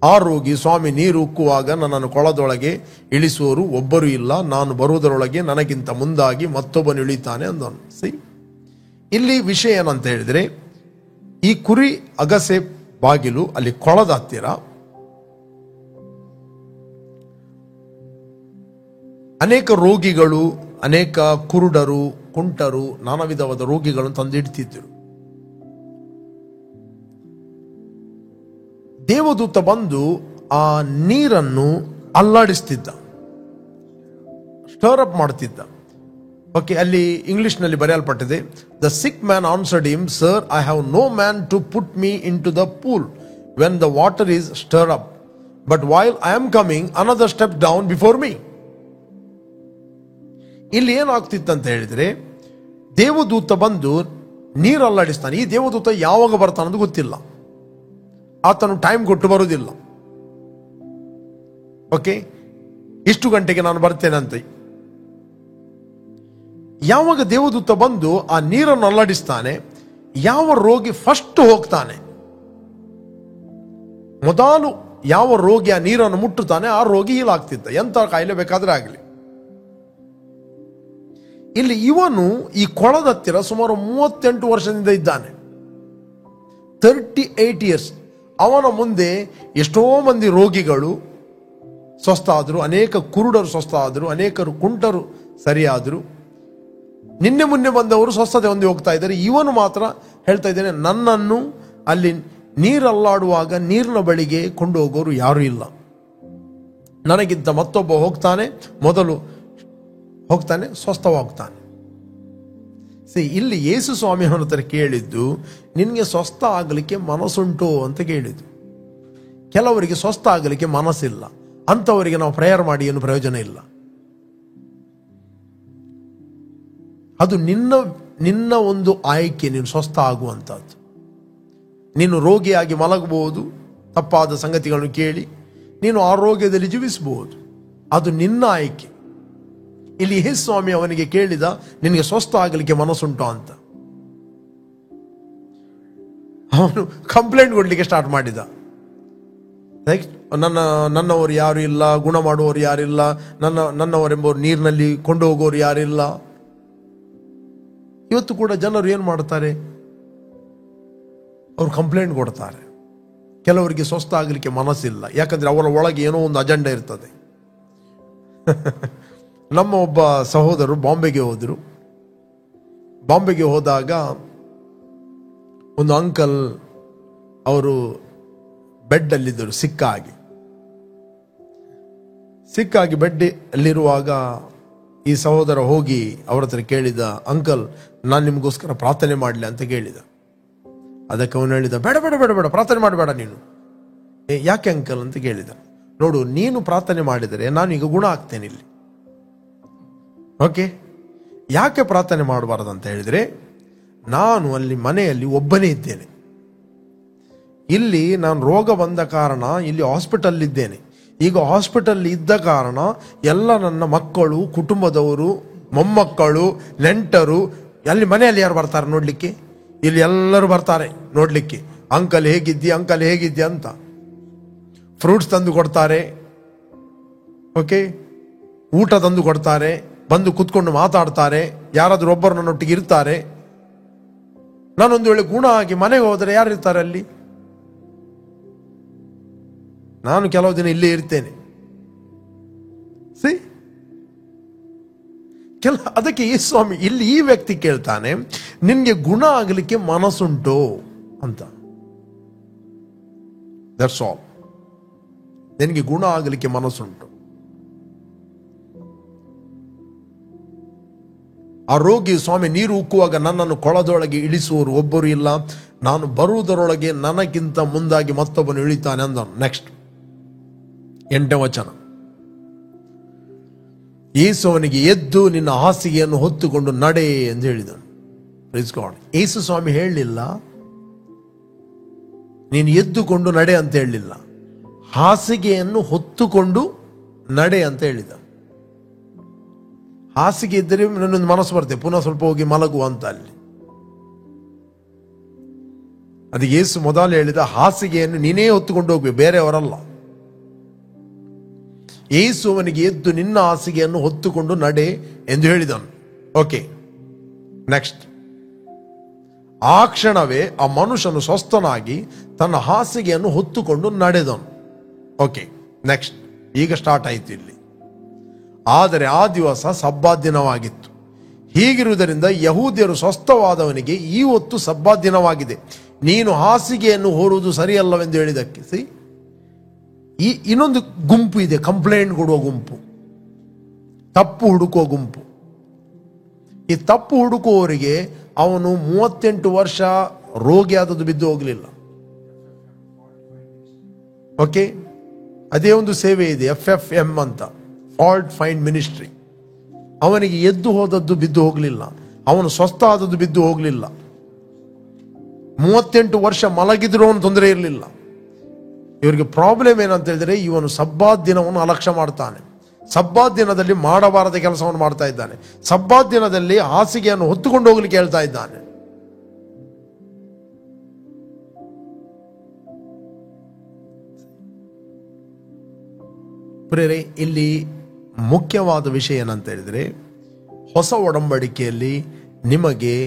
ಆ ರೋಗಿ, ಸ್ವಾಮಿ, ನೀರು ಉಕ್ಕುವಾಗ ನನ್ನನ್ನು ಕೊಳದೊಳಗೆ ಇಳಿಸುವವರು ಒಬ್ಬರು ಇಲ್ಲ. ನಾನು ಬರುವುದರೊಳಗೆ ನನಗಿಂತ ಮುಂದಾಗಿ ಮತ್ತೊಬ್ಬನು ಇಳಿತಾನೆ ಅಂದನು. ಇಲ್ಲಿ ವಿಷಯ ಏನಂತ ಹೇಳಿದ್ರೆ, ಈ ಕುರಿ ಅಗಸೆ ಬಾಗಿಲು ಅಲ್ಲಿ ಕೊಳದ ಹತ್ತಿರ ಅನೇಕ ರೋಗಿಗಳು, ಅನೇಕ ಕುರುಡರು, ಕುಂಟರು, ನಾನಾ ವಿಧವಾದ ರೋಗಿಗಳನ್ನು ತಂದಿಡ್ತಿದ್ದರು. ದೇವದೂತ ಬಂದು ಆ ನೀರನ್ನು ಅಲ್ಲಾಡಿಸ್ತಿದ್ದ, ಸ್ಟರ್ ಅಪ್ ಮಾಡ್ತಿದ್ದ. ಓಕೆ, ಅಲ್ಲಿ ಇಂಗ್ಲಿಷ್ ನಲ್ಲಿ ಬರೆಯಲ್ಪಟ್ಟಿದೆ, the sick man answered him, sir, I have no man to put me into the pool when the water is stir up, but while I am coming another step down before me. ಇಲ್ಲಿ ಏನಾಗ್ತಿತ್ತಂತ ಹೇಳಿದ್ರೆ, ದೇವದೂತ ಬಂದು ನೀರು ಅಲ್ಲಾಡಿಸ್ತಾನೆ. ಈ ದೇವದೂತ ಯಾವಾಗ ಬರ್ತಾನದು ಗೊತ್ತಿಲ್ಲ, ಆತನು time ಕೊಟ್ಟು ಬರುವುದಿಲ್ಲ. ಓಕೆ, ಇಷ್ಟು ಗಂಟೆಗೆ ನಾನು ಬರ್ತೇನೆ ಅಂತ. ಯಾವಾಗ ದೇವದೂತ ಬಂದು ಆ ನೀರನ್ನು ಅಲ್ಲಾಡಿಸ್ತಾನೆ, ಯಾವ ರೋಗಿ ಫಸ್ಟ್ ಹೋಗ್ತಾನೆ, ಮೊದಲು ಯಾವ ರೋಗಿ ಆ ನೀರನ್ನು ಮುಟ್ಟುತ್ತಾನೆ ಆ ರೋಗಿ ಹೀಲಾಗ್ತಿದ್ದ, ಎಂತ ಕಾಯಿಲೆ ಬೇಕಾದ್ರೆ ಆಗಲಿ. ಇಲ್ಲಿ ಇವನು ಈ ಕೊಳದ ಹತ್ತಿರ ಸುಮಾರು 38 ವರ್ಷದಿಂದ ಇದ್ದಾನೆ, 38 ಇಯರ್ಸ್. ಅವನ ಮುಂದೆ ಎಷ್ಟೋ ಮಂದಿ ರೋಗಿಗಳು ಸ್ವಸ್ಥ ಆದರು, ಅನೇಕ ಕುರುಡರು ಸ್ವಸ್ಥ ಆದರು, ಅನೇಕರು ಕುಂಟರು ಸರಿಯಾದರು, ನಿನ್ನೆ ಮೊನ್ನೆ ಬಂದವರು ಸ್ವಸ್ಥತೆ ಹೊಂದಿ ಹೋಗ್ತಾ ಇದ್ದಾರೆ. ಇವನು ಮಾತ್ರ ಹೇಳ್ತಾ ಇದ್ದೇನೆ, ನನ್ನನ್ನು ಅಲ್ಲಿ ನೀರಲ್ಲಾಡುವಾಗ ನೀರಿನ ಬಳಿಗೆ ಕೊಂಡು ಹೋಗೋರು ಯಾರು ಇಲ್ಲ, ನನಗಿಂತ ಮತ್ತೊಬ್ಬ ಹೋಗ್ತಾನೆ, ಮೊದಲು ಹೋಗ್ತಾನೆ, ಸ್ವಸ್ಥವಾಗ್ತಾನೆ. ಇಲ್ಲಿ ಯೇಸು ಸ್ವಾಮಿ ಅವನ ಹತ್ರ ಕೇಳಿದ್ದು, ನಿನ್ಗೆ ಸ್ವಸ್ಥ ಆಗಲಿಕ್ಕೆ ಮನಸ್ಸುಂಟು ಅಂತ ಕೇಳಿದ್ದು. ಕೆಲವರಿಗೆ ಸ್ವಸ್ಥ ಆಗಲಿಕ್ಕೆ ಮನಸ್ಸಿಲ್ಲ, ಅಂಥವರಿಗೆ ನಾವು ಪ್ರೇಯರ್ ಮಾಡಿ ಏನು ಪ್ರಯೋಜನ ಇಲ್ಲ. ಅದು ನಿನ್ನ ಒಂದು ಆಯ್ಕೆ, ನೀನು ಸ್ವಸ್ಥ ಆಗುವಂಥದ್ದು. ನೀನು ರೋಗಿಯಾಗಿ ಮಲಗಬಹುದು, ತಪ್ಪಾದ ಸಂಗತಿಗಳನ್ನು ಕೇಳಿ ನೀನು ಆರೋಗ್ಯದಲ್ಲಿ ಜೀವಿಸಬಹುದು, ಅದು ನಿನ್ನ ಆಯ್ಕೆ. ಇಲ್ಲಿ ಯೇಸು ಸ್ವಾಮಿ ಅವನಿಗೆ ಕೇಳಿದ, ನಿನಗೆ ಸ್ವಸ್ಥ ಆಗಲಿಕ್ಕೆ ಮನಸ್ಸುಂಟು ಅಂತ. ಅವನು ಕಂಪ್ಲೇಂಟ್ ಕೊಡ್ಲಿಕ್ಕೆ ಸ್ಟಾರ್ಟ್ ಮಾಡಿದ. ನನ್ನವರು ಯಾರು ಇಲ್ಲ, ಗುಣ ಮಾಡುವವರು ಯಾರಿಲ್ಲ, ನನ್ನವರೆಂಬವರು ನೀರಿನಲ್ಲಿ ಕೊಂಡು ಹೋಗೋರು ಯಾರಿಲ್ಲ. ಇವತ್ತು ಕೂಡ ಜನರು ಏನು ಮಾಡ್ತಾರೆ, ಅವರು ಕಂಪ್ಲೇಂಟ್ ಕೊಡ್ತಾರೆ. ಕೆಲವರಿಗೆ ಸ್ವಸ್ಥ ಆಗಲಿಕ್ಕೆ ಮನಸ್ಸಿಲ್ಲ, ಯಾಕಂದ್ರೆ ಅವರ ಒಳಗೆ ಏನೋ ಒಂದು ಅಜೆಂಡಾ ಇರ್ತದೆ. ನಮ್ಮ ಒಬ್ಬ ಸಹೋದರರು ಬಾಂಬೆಗೆ ಹೋದರು. ಬಾಂಬೆಗೆ ಹೋದಾಗ ಒಂದು ಅಂಕಲ್, ಅವರು ಬೆಡ್ ಅಲ್ಲಿದ್ದರು, ಸಿಕ್ಕಾಗಿ ಬೆಡ್ ಅಲ್ಲಿರುವಾಗ ಈ ಸಹೋದರ ಹೋಗಿ ಅವ್ರ ಹತ್ರ ಕೇಳಿದ, ಅಂಕಲ್ ನಾನು ನಿಮಗೋಸ್ಕರ ಪ್ರಾರ್ಥನೆ ಮಾಡಲಿ ಅಂತ ಕೇಳಿದ. ಅದಕ್ಕೆ ಅವನು ಹೇಳಿದ, ಬೇಡ ಬೇಡ ಬೇಡ ಬೇಡ, ಪ್ರಾರ್ಥನೆ ಮಾಡಬೇಡ ನೀನು. ಯಾಕೆ ಅಂಕಲ್ ಅಂತ ಕೇಳಿದ. ನೋಡು, ನೀನು ಪ್ರಾರ್ಥನೆ ಮಾಡಿದರೆ ನಾನು ಈಗ ಗುಣ ಆಗ್ತೇನೆ ಇಲ್ಲಿ. ಓಕೆ, ಯಾಕೆ ಪ್ರಾರ್ಥನೆ ಮಾಡಬಾರದು ಅಂತ ಹೇಳಿದ್ರೆ, ನಾನು ಅಲ್ಲಿ ಮನೆಯಲ್ಲಿ ಒಬ್ಬನೇ ಇದ್ದೇನೆ. ಇಲ್ಲಿ ನಾನು ರೋಗ ಬಂದ ಕಾರಣ ಇಲ್ಲಿ ಹಾಸ್ಪಿಟಲ್ ಇದ್ದೇನೆ. ಈಗ ಹಾಸ್ಪಿಟಲ್ ಇದ್ದ ಕಾರಣ ಎಲ್ಲ ನನ್ನ ಮಕ್ಕಳು, ಕುಟುಂಬದವರು, ಮೊಮ್ಮಕ್ಕಳು, ನೆಂಟರು, ಅಲ್ಲಿ ಮನೆಯಲ್ಲಿ ಯಾರು ಬರ್ತಾರೆ ನೋಡ್ಲಿಕ್ಕೆ? ಇಲ್ಲಿ ಎಲ್ಲರೂ ಬರ್ತಾರೆ ನೋಡ್ಲಿಕ್ಕೆ. ಅಂಕಲ್ ಹೇಗಿದ್ಯಾ ಅಂತ ಫ್ರೂಟ್ಸ್ ತಂದು ಕೊಡ್ತಾರೆ. ಓಕೆ, ಊಟ ತಂದು ಕೊಡ್ತಾರೆ, ಬಂದು ಕುತ್ಕೊಂಡು ಮಾತಾಡ್ತಾರೆ, ಯಾರಾದ್ರೂ ಒಬ್ಬರು ನನ್ನೊಟ್ಟಿಗೆ ಇರ್ತಾರೆ. ನಾನೊಂದು ವೇಳೆ ಗುಣ ಆಗಿ ಮನೆಗೆ ಹೋದರೆ ಯಾರು ಇರ್ತಾರೆ ಅಲ್ಲಿ? ನಾನು ಕೆಲವು ದಿನ ಇಲ್ಲೇ ಇರ್ತೇನೆ. ಅದಕ್ಕೆ ಈ ಸ್ವಾಮಿ ಇಲ್ಲಿ ಈ ವ್ಯಕ್ತಿ ಕೇಳ್ತಾನೆ, ನಿನ್ಗೆ ಗುಣ ಆಗಲಿಕ್ಕೆ ಮನಸ್ಸುಂಟು ಅಂತ. That's all. ನಿನಗೆ ಗುಣ ಆಗಲಿಕ್ಕೆ ಮನಸ್ಸುಂಟು. ಆ ರೋಗಿ, ಸ್ವಾಮಿ ನೀರು ಉಕ್ಕುವಾಗ ನನ್ನನ್ನು ಕೊಳದೊಳಗೆ ಇಳಿಸುವವರು ಒಬ್ಬರು ಇಲ್ಲ, ನಾನು ಬರುವುದರೊಳಗೆ ನನಗಿಂತ ಮುಂದಾಗಿ ಮತ್ತೊಬ್ಬನು ಇಳಿತಾನೆ ಅಂದನು. ನೆಕ್ಸ್ಟ್ 8ನೇ ವಚನ, ಯೇಸು ಅವನಿಗೆ, ಎದ್ದು ನಿನ್ನ ಹಾಸಿಗೆಯನ್ನು ಹೊತ್ತುಕೊಂಡು ನಡೆ ಎಂದು ಹೇಳಿದನು. Praise God. ಯೇಸು ಸ್ವಾಮಿ ಹೇಳಲಿಲ್ಲ ನೀನು ಎದ್ದುಕೊಂಡು ನಡೆ ಅಂತ ಹೇಳಲಿಲ್ಲ, ಹಾಸಿಗೆಯನ್ನು ಹೊತ್ತುಕೊಂಡು ನಡೆ ಅಂತ ಹೇಳಿದ. ಹಾಸಿಗೆ ಇದ್ದರೆ ನನ್ನೊಂದು ಮನಸ್ಸು ಬರ್ತದೆ, ಪುನಃ ಸ್ವಲ್ಪ ಹೋಗಿ ಮಲಗುವ ಅಂತ. ಅಲ್ಲಿ ಅದಕ್ಕೆ ಯೇಸು ಮೊದಲು ಹೇಳಿದ, ಹಾಸಿಗೆಯನ್ನು ನೀನೇ ಹೊತ್ತುಕೊಂಡು ಹೋಗ್ಬೇಕು, ಬೇರೆಯವರಲ್ಲ. ಯೇಸು ಅವನಿಗೆ, ಎದ್ದು ನಿನ್ನ ಹಾಸಿಗೆಯನ್ನು ಹೊತ್ತುಕೊಂಡು ನಡೆ ಎಂದು ಹೇಳಿದನು. Okay, next. ಆ ಕ್ಷಣವೇ ಆ ಮನುಷ್ಯನು ಸ್ವಸ್ಥನಾಗಿ ತನ್ನ ಹಾಸಿಗೆಯನ್ನು ಹೊತ್ತುಕೊಂಡು ನಡೆದನು. Okay, next. ಈಗ ಸ್ಟಾರ್ಟ್ ಆಯಿತು ಇಲ್ಲಿ. ಆದರೆ ಆ ದಿವಸ ಸಬ್ಬಾತ್ ದಿನವಾಗಿತ್ತು. ಹೀಗಿರುವುದರಿಂದ ಯಹೂದ್ಯರು ಸ್ವಸ್ಥವಾದವನಿಗೆ, ಈ ಹೊತ್ತು ಸಬ್ಬಾತ್ ದಿನವಾಗಿದೆ, ನೀನು ಹಾಸಿಗೆಯನ್ನು ಹೊರುವುದು ಸರಿಯಲ್ಲವೆಂದು ಹೇಳಿದಕ್ಕೆ. ಇನ್ನೊಂದು ಗುಂಪು ಇದೆ, ಕಂಪ್ಲೇಂಟ್ ಕೊಡುವ ಗುಂಪು, ತಪ್ಪು ಹುಡುಕುವ ಗುಂಪು. ಈ ತಪ್ಪು ಹುಡುಕುವವರಿಗೆ ಅವನು 38 ವರ್ಷ ರೋಗಿ ಆದದ್ದು ಬಿದ್ದು ಹೋಗಲಿಲ್ಲ. ಓಕೆ, ಅದೇ ಒಂದು ಸೇವೆ ಇದೆ, FFM ಅಂತ, ಫಾಲ್ಟ್ ಫೈಂಡ್ ಮಿನಿಸ್ಟ್ರಿ. ಅವನಿಗೆ ಎದ್ದು ಹೋದದ್ದು ಬಿದ್ದು ಹೋಗಲಿಲ್ಲ, ಅವನು ಸ್ವಸ್ಥ ಆದದ್ದು ಬಿದ್ದು ಹೋಗಲಿಲ್ಲ. 38 ವರ್ಷ ಮಲಗಿದ್ರು ಅವನು ತೊಂದರೆ ಇರಲಿಲ್ಲ. ಇವರಿಗೆ ಪ್ರಾಬ್ಲಮ್ ಏನಂತ ಹೇಳಿದ್ರೆ, ಇವನು ಸಬ್ಬಾತ್ ದಿನವನ್ನು ಅಲಕ್ಷ್ಯ ಮಾಡ್ತಾನೆ, ಸಬ್ಬಾತ್ ದಿನದಲ್ಲಿ ಮಾಡಬಾರದ ಕೆಲಸವನ್ನು ಮಾಡ್ತಾ ಇದ್ದಾನೆ, ಸಬ್ಬಾತ್ ದಿನದಲ್ಲಿ ಹಾಸಿಗೆಯನ್ನು ಹೊತ್ತುಕೊಂಡು ಹೋಗ್ಲಿಕ್ಕೆ ಹೇಳ್ತಾ ಇದ್ದಾನೆ. ಪ್ರೇರೆ, ಇಲ್ಲಿ ಮುಖ್ಯವಾದ ವಿಷಯ ಏನಂತ ಹೇಳಿದ್ರೆ, ಹೊಸ ಒಡಂಬಡಿಕೆಯಲ್ಲಿ ನಿಮಗೆ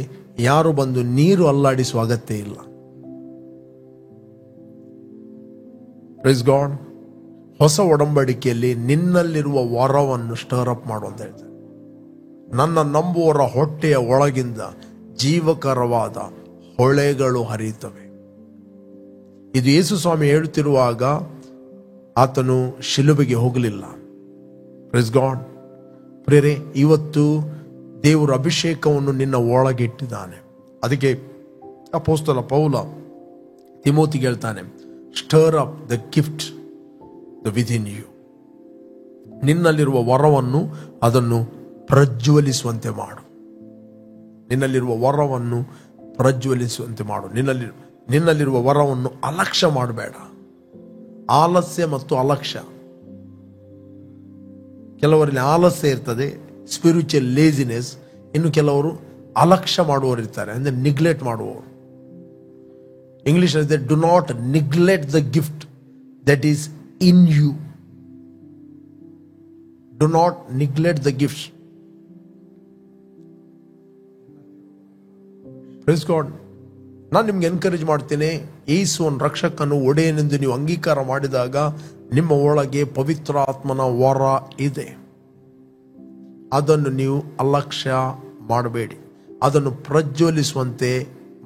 ಯಾರು ಬಂದು ನೀರು ಅಲ್ಲಾಡಿಸುವ ಅಗತ್ಯ ಇಲ್ಲ. Praise God. ಹೊಸ ಒಡಂಬಡಿಕೆಯಲ್ಲಿ ನಿನ್ನಲ್ಲಿರುವ ವರವನ್ನು ಸ್ಟರ್ ಅಪ್ ಮಾಡು ಅಂತ ಹೇಳ್ತಾರೆ. ನನ್ನ ನಂಬುವವರ ಹೊಟ್ಟೆಯ ಒಳಗಿಂದ ಜೀವಕರವಾದ ಹೊಳೆಗಳು ಹರಿಯುತ್ತವೆ. ಇದು ಯೇಸು ಸ್ವಾಮಿ ಹೇಳುತ್ತಿರುವಾಗ ಆತನು ಶಿಲುಬೆಗೆ ಹೋಗಲಿಲ್ಲ. Price God. ಪ್ರೇರೆ, ಇವತ್ತು ದೇವರ ಅಭಿಷೇಕವನ್ನು ನಿನ್ನ ಒಳಗಿಟ್ಟಿದ್ದಾನೆ. ಅದಕ್ಕೆ ಅಪೊಸ್ತಲ ಪೌಲ ತಿಮೋತಿಗೆ ಹೇಳ್ತಾನೆ, stir up the gift the within you. ನಿನ್ನಲ್ಲಿರುವ ವರವನ್ನು ಅದನ್ನು ಪ್ರಜ್ವಲಿಸುವಂತೆ ಮಾಡು. ನಿನ್ನಲ್ಲಿರುವ ವರವನ್ನು ಪ್ರಜ್ವಲಿಸುವಂತೆ ಮಾಡು. ನಿನ್ನಲ್ಲಿರುವ ವರವನ್ನು ಅಲಕ್ಷ್ಯ ಮಾಡಬೇಡ. ಆಲಸ್ಯ ಮತ್ತು ಅಲಕ್ಷ್ಯ, ಕೆಲವರಲ್ಲಿ ಆಲಸ್ಯ ಇರ್ತದೆ, ಸ್ಪಿರಿಚುವಲ್ ಲೇಜಿನೆಸ್. ಇನ್ನು ಕೆಲವರು ಅಲಕ್ಷ್ಯ ಮಾಡುವವರು ಇರ್ತಾರೆ, ಅಂದ್ರೆ ನಿಗ್ಲೆಕ್ಟ್ ಮಾಡುವವರು. ಇಂಗ್ಲಿಷ್ ಅಲ್ಲಿ do not neglect the gift that is in you. Do not neglect the gift. Praise God. ನಾನು ನಿಮ್ಗೆ ಎನ್ಕರೇಜ್ ಮಾಡ್ತೇನೆ, ಯೇಸುವನ್ನು ರಕ್ಷಕನು ಒಡೆಯನೆಂದು ನೀವು ಅಂಗೀಕಾರ ಮಾಡಿದಾಗ ನಿಮ್ಮ ಒಳಗೆ ಪವಿತ್ರಾತ್ಮನ ವರ ಇದೆ. ಅದನ್ನು ನೀವು ಅಲಕ್ಷ್ಯ ಮಾಡಬೇಡಿ, ಅದನ್ನು ಪ್ರಜ್ವಲಿಸುವಂತೆ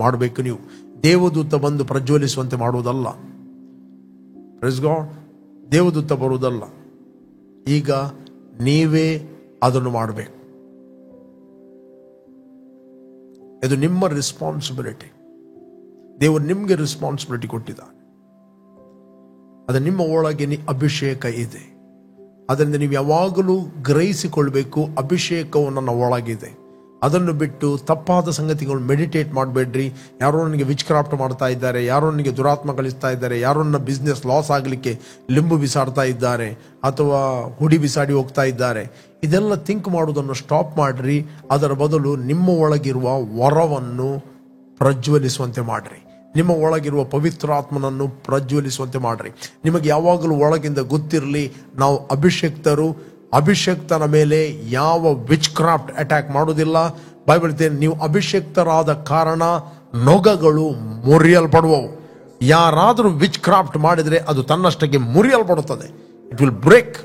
ಮಾಡಬೇಕು. ನೀವು ದೇವದೂತ ಬಂದು ಪ್ರಜ್ವಲಿಸುವಂತೆ ಮಾಡುವುದಲ್ಲ. Praise God. ದೇವದೂತ ಬರುವುದಲ್ಲ, ಈಗ ನೀವೇ ಅದನ್ನು ಮಾಡಬೇಕು. ಇದು ನಿಮ್ಮ ರೆಸ್ಪಾನ್ಸಿಬಿಲಿಟಿ. ದೇವರು ನಿಮಗೆ ರೆಸ್ಪಾನ್ಸಿಬಿಲಿಟಿ ಕೊಟ್ಟಿದ್ದಾನೆ. ಅದು ನಿಮ್ಮ ಒಳಗೆ ಅಭಿಷೇಕ ಇದೆ. ಅದರಿಂದ ನೀವು ಯಾವಾಗಲೂ ಗ್ರಹಿಸಿಕೊಳ್ಬೇಕು, ಅಭಿಷೇಕವು ನನ್ನ ಒಳಗಿದೆ. ಅದನ್ನು ಬಿಟ್ಟು ತಪ್ಪಾದ ಸಂಗತಿಗಳು ಮೆಡಿಟೇಟ್ ಮಾಡಬೇಡ್ರಿ. ಯಾರೋ ನನಗೆ ವಿಚ್ ಕ್ರಾಫ್ಟ್ ಮಾಡ್ತಾ ಇದ್ದಾರೆ, ಯಾರೋ ನನಗೆ ದುರಾತ್ಮ ಕಳಿಸ್ತಾ ಇದ್ದಾರೆ, ಯಾರೋ ನನ್ನ ಬಿಸ್ನೆಸ್ ಲಾಸ್ ಆಗಲಿಕ್ಕೆ ಲಿಂಬು ಬಿಸಾಡ್ತಾ ಇದ್ದಾರೆ ಅಥವಾ ಹುಡಿ ಬಿಸಾಡಿ ಹೋಗ್ತಾ ಇದ್ದಾರೆ. ಇದೆಲ್ಲ ಥಿಂಕ್ ಮಾಡೋದನ್ನು ಸ್ಟಾಪ್ ಮಾಡ್ರಿ. ಅದರ ಬದಲು ನಿಮ್ಮ ಒಳಗಿರುವ ವರವನ್ನು ಪ್ರಜ್ವಲಿಸುವಂತೆ ಮಾಡ್ರಿ. ನಿಮ್ಮ ಒಳಗಿರುವ ಪವಿತ್ರಾತ್ಮನನ್ನು ಪ್ರಜ್ವಲಿಸುವಂತೆ ಮಾಡ್ರಿ. ನಿಮಗೆ ಯಾವಾಗಲೂ ಒಳಗಿಂದ ಗೊತ್ತಿರಲಿ, ನಾವು ಅಭಿಷೇಕ್ತರು. ಅಭಿಷೇಕ್ತನ ಮೇಲೆ ಯಾವ ವಿಚ್ ಕ್ರಾಫ್ಟ್ ಅಟ್ಯಾಕ್ ಮಾಡೋದಿಲ್ಲ. ಬೈಬಲ್ ಹೇಳ್ತೇನೆ, ನೀವು ಅಭಿಷೇಕ್ತರಾದ ಕಾರಣ ನೊಗಗಳು ಮುರಿಯಲ್ಪಡುವವು. ಯಾರಾದರೂ ವಿಚ್ ಕ್ರಾಫ್ಟ್ ಮಾಡಿದರೆ ಅದು ತನ್ನಷ್ಟಕ್ಕೆ ಮುರಿಯಲ್ಪಡುತ್ತದೆ. It will break.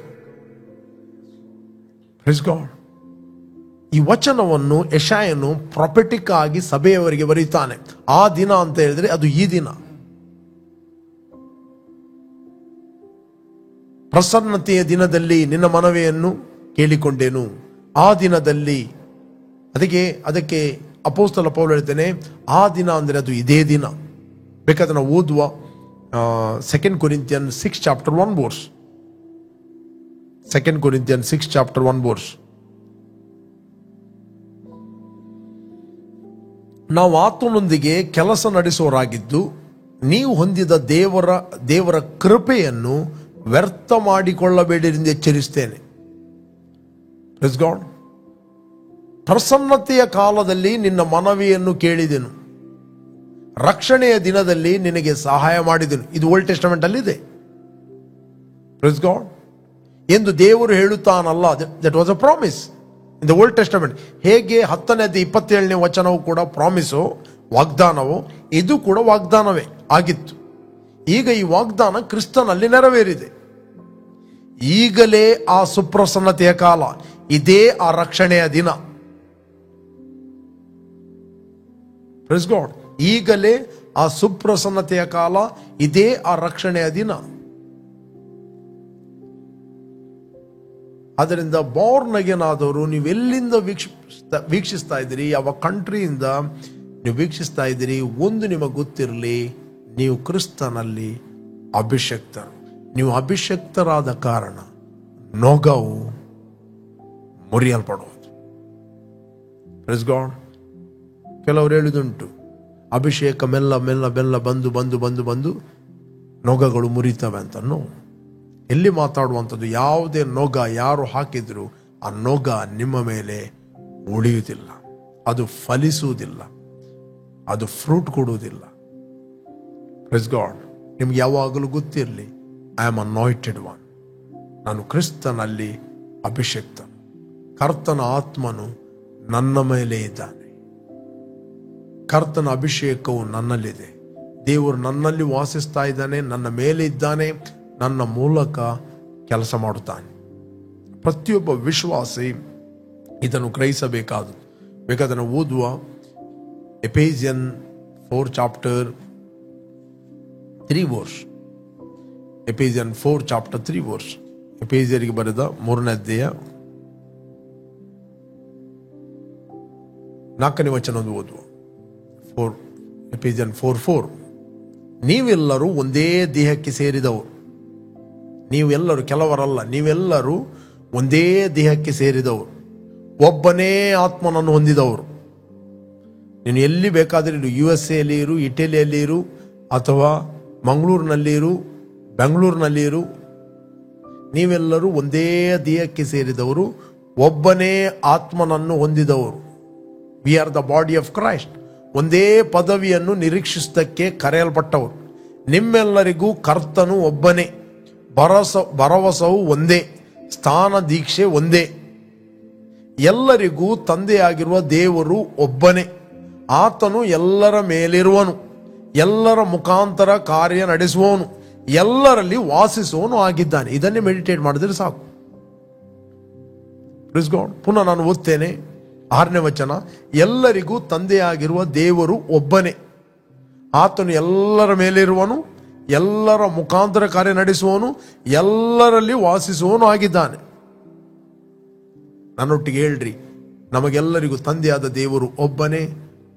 Praise God. ಈ ವಚನವನ್ನು ಯೆಶಾಯನು ಪ್ರೊಫೆಟಿಕ್ ಆಗಿ ಸಭೆಯವರಿಗೆ ಬರೀತಾನೆ. ಆ ದಿನ ಅಂತ ಹೇಳಿದ್ರೆ ಅದು ಈ ದಿನ. ಪ್ರಸನ್ನತೆಯ ದಿನದಲ್ಲಿ ನಿನ್ನ ಮನವಿಯನ್ನು ಕೇಳಿಕೊಂಡೇನು. ಆ ದಿನದಲ್ಲಿ ಅದಕ್ಕೆ ಅಪೊಸ್ತಲ ಪೌಲ ಹೇಳ್ತೇನೆ, ಆ ದಿನ ಅಂದರೆ ಅದು ಇದೇ ದಿನ. ಬೇಕಾದ್ರೆ ನಾವು ಓದುವ 2 Corinthians 6:1 verse. 2 Corinthians 6:1 verse. ನಾವು ಆತನೊಂದಿಗೆ ಕೆಲಸ ನಡೆಸುವವರಾಗಿದ್ದು ನೀವು ಹೊಂದಿದ ದೇವರ ಕೃಪೆಯನ್ನು ವ್ಯರ್ಥ ಮಾಡಿಕೊಳ್ಳಬೇಡಿರೆಂದು ಎಚ್ಚರಿಸ್ತೇನೆ. Praise God. ಪ್ರಸನ್ನತೆಯ ಕಾಲದಲ್ಲಿ ನಿನ್ನ ಮನವಿಯನ್ನು ಕೇಳಿದೆನು, ರಕ್ಷಣೆಯ ದಿನದಲ್ಲಿ ನಿನಗೆ ಸಹಾಯ ಮಾಡಿದೆನು. ಇದು ಓಲ್ಡ್ ಟೆಸ್ಟಮೆಂಟ್ ಅಲ್ಲಿ ಇದೆ. Praise God. ಎಂದು ದೇವರು ಹೇಳುತ್ತಾನಲ್ಲ, that was a promise in the old testament. ಹೇಗೆ 10-27 ವಚನವು ಕೂಡ ಪ್ರಾಮಿಸು, ವಾಗ್ದಾನವು, ಇದು ಕೂಡ ವಾಗ್ದಾನವೇ ಆಗಿತ್ತು. ಈಗ ಈ ವಾಗ್ದಾನ ಕ್ರಿಸ್ತನಲ್ಲಿ ನೆರವೇರಿದೆ. ಈಗಲೇ ಆ ಸುಪ್ರಸನ್ನತೆಯ ಕಾಲ, ಇದೇ ಆ ರಕ್ಷಣೆಯ ದಿನ. Praise God. ಈಗಲೇ ಆ ಸುಪ್ರಸನ್ನತೆಯ ಕಾಲ, ಇದೇ ಆ ರಕ್ಷಣೆಯ ದಿನ. ಆದ್ದರಿಂದ ಬಾರ್ನ್ ಅಗೇನ್ ಆದವರು, ನೀವೆಲ್ಲಿಂದ ವೀಕ್ಷಿಸ್ತಾ ಇದ್ದೀರಿ, ಯಾವ ಕಂಟ್ರಿಯಿಂದ ನೀವು ವೀಕ್ಷಿಸ್ತಾ ಇದ್ದೀರಿ, ಒಂದು ನಿಮಗೆ ಗೊತ್ತಿರಲಿ, ನೀವು ಕ್ರಿಸ್ತನಲ್ಲಿ ಅಭಿಷಕ್ತರು. ನೀವು ಅಭಿಷಕ್ತರಾದ ಕಾರಣ ನೊಗವು ಮುರಿಯಲ್ಪಡುವುದು. Praise God. ಕೆಲವರು ಹೇಳಿದುಂಟು, ಅಭಿಷೇಕ ಮೆಲ್ಲ ಮೆಲ್ಲ ಮೆಲ್ಲ ಬಂದು ಬಂದು ಬಂದು ಬಂದು ನೊಗಗಳು ಮುರಿತವೆ ಅಂತ. ಎಲ್ಲಿ ಮಾತಾಡುವಂಥದ್ದು? ಯಾವುದೇ ನೊಗ ಯಾರು ಹಾಕಿದ್ರು ಆ ನೊಗ ನಿಮ್ಮ ಮೇಲೆ ಉಳಿಯುವುದಿಲ್ಲ, ಅದು ಫಲಿಸುವುದಿಲ್ಲ, ಅದು ಫ್ರೂಟ್ ಕೊಡುವುದಿಲ್ಲ. Praise God. ನಿಮ್ಗೆ ಯಾವಾಗಲೂ ಗೊತ್ತಿರಲಿ, ಐ ಆಮ್ ಅನಾಯಿಂಟೆಡ್ ಒನ್. ನಾನು ಕ್ರಿಸ್ತನಲ್ಲಿ ಅಭಿಷೇಕ್ತನು. ಕರ್ತನ ಆತ್ಮನು ನನ್ನ ಮೇಲೆ ಇದ್ದಾನೆ. ಕರ್ತನ ಅಭಿಷೇಕವು ನನ್ನಲ್ಲಿದೆ. ದೇವರು ನನ್ನಲ್ಲಿ ವಾಸಿಸ್ತಾ ಇದ್ದಾನೆ, ನನ್ನ ಮೇಲೆ ಇದ್ದಾನೆ, ನನ್ನ ಮೂಲಕ ಕೆಲಸ ಮಾಡುತ್ತಾನೆ. ಪ್ರತಿಯೊಬ್ಬ ವಿಶ್ವಾಸಿ ಇದನ್ನು ಗ್ರಹಿಸಬೇಕಾದದ್ದು. ಬೇಕಾದ್ರೆ ನಾವು ಓದುವ ಎಫೆಸಿಯನ್ 4:3 verse. ಎಫೆಸಿಯನ್ 4:3 verse. ಎಫೆಸಿಯರಿಗೆ ಬರೆದ 3ನೇ ಅಧ್ಯಾಯ 4ನೇ ವಚನ ಓದುವ. ಎಫೆಸಿಯನ್ 4:4. ನೀವೆಲ್ಲರೂ ಒಂದೇ ದೇಹಕ್ಕೆ ಸೇರಿದವರು. ನೀವೆಲ್ಲರೂ, ಕೆಲವರಲ್ಲ, ನೀವೆಲ್ಲರೂ ಒಂದೇ ದೇಹಕ್ಕೆ ಸೇರಿದವರು, ಒಬ್ಬನೇ ಆತ್ಮನನ್ನು ಹೊಂದಿದವರು. ನೀನು ಎಲ್ಲಿ ಬೇಕಾದರೆ ಇರು, USA ಅಲ್ಲಿ ಇರು, ಇಟಲಿಯಲ್ಲಿ ಇರು, ಅಥವಾ ಮಂಗಳೂರಿನಲ್ಲಿ ಇರು, ಬೆಂಗಳೂರಿನಲ್ಲಿ ಇರು, ನೀವೆಲ್ಲರೂ ಒಂದೇ ದೇಹಕ್ಕೆ ಸೇರಿದವರು, ಒಬ್ಬನೇ ಆತ್ಮನನ್ನು ಹೊಂದಿದವರು. We are the body of Christ. ಒಂದೇ ಪದವಿಯನ್ನು ನಿರೀಕ್ಷಿಸದಕ್ಕೆ ಕರೆಯಲ್ಪಟ್ಟವರು. ನಿಮ್ಮೆಲ್ಲರಿಗೂ ಕರ್ತನು ಒಬ್ಬನೇ, ಭರವಸವು ಒಂದೇ, ಸ್ಥಾನ ದೀಕ್ಷೆ ಒಂದೇ. ಎಲ್ಲರಿಗೂ ತಂದೆಯಾಗಿರುವ ದೇವರು ಒಬ್ಬನೇ. ಆತನು ಎಲ್ಲರ ಮೇಲಿರುವನು, ಎಲ್ಲರ ಮುಖಾಂತರ ಕಾರ್ಯ ನಡೆಸುವವನು, ಎಲ್ಲರಲ್ಲಿ ವಾಸಿಸುವವನು ಆಗಿದ್ದಾನೆ. ಇದನ್ನೇ ಮೆಡಿಟೇಟ್ ಮಾಡಿದ್ರೆ ಸಾಕು. Please god. ಪುನಃ ನಾನು ಓದ್ತೇನೆ 6ನೇ ವಚನ. ಎಲ್ಲರಿಗೂ ತಂದೆಯಾಗಿರುವ ದೇವರು ಒಬ್ಬನೇ. ಆತನು ಎಲ್ಲರ ಮೇಲಿರುವನು, ಎಲ್ಲರ ಮುಖಾಂತರ ಕಾರ್ಯ ನಡೆಸುವವನು, ಎಲ್ಲರಲ್ಲಿ ವಾಸಿಸುವವನು ಆಗಿದ್ದಾನೆ. ನನ್ನೊಟ್ಟಿಗೆ ಹೇಳ್ರಿ, ನಮಗೆಲ್ಲರಿಗೂ ತಂದೆಯಾದ ದೇವರು ಒಬ್ಬನೇ.